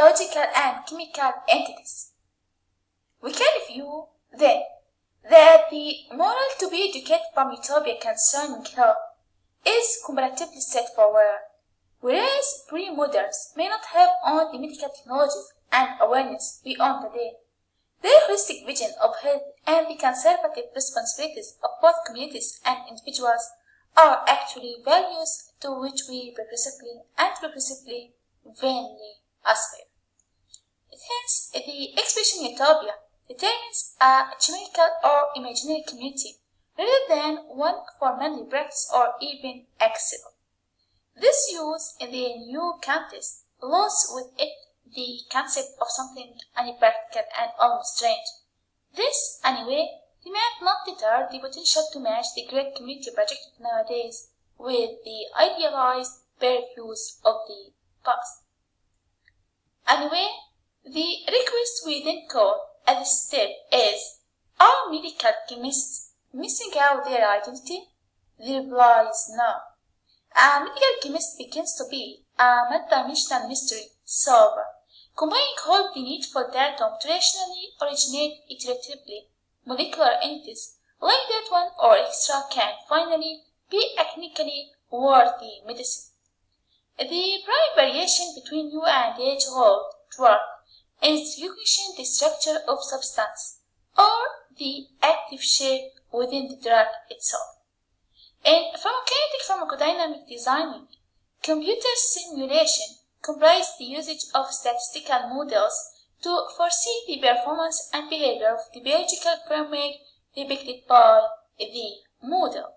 biological and chemical entities. We can review, then, that the moral to be educated from utopia concerning health is comparatively straightforward, whereas pre-moderns may not have owned the medical technologies and awareness we own today. Their holistic vision of health and the conservative responsibilities of both communities and individuals are actually values to which we progressively vainly aspire. Hence, the expression utopia determines a chimerical or imaginary community rather than one formally practiced or even accessible. This use in the new context loses with it the concept of something unpractical and almost strange. This, anyway, demand not deter the potential to match the great community projected nowadays with the idealized purviews of the past. Anyway, the request we then call at this step is, are medical chemists missing out their identity? The reply is no. A medical chemist begins to be a multidimensional mystery solver, combining all the needful data to rationally originate iteratively molecular entities like that one or extra can finally be a clinically worthy medicine. The prime variation between new and age-old drug is recognition the structure of substance or the active shape within the drug itself. In pharmacokinetic pharmacodynamic designing, computer simulation comprise the usage of statistical models to foresee the performance and behavior of the biological framework depicted by the model.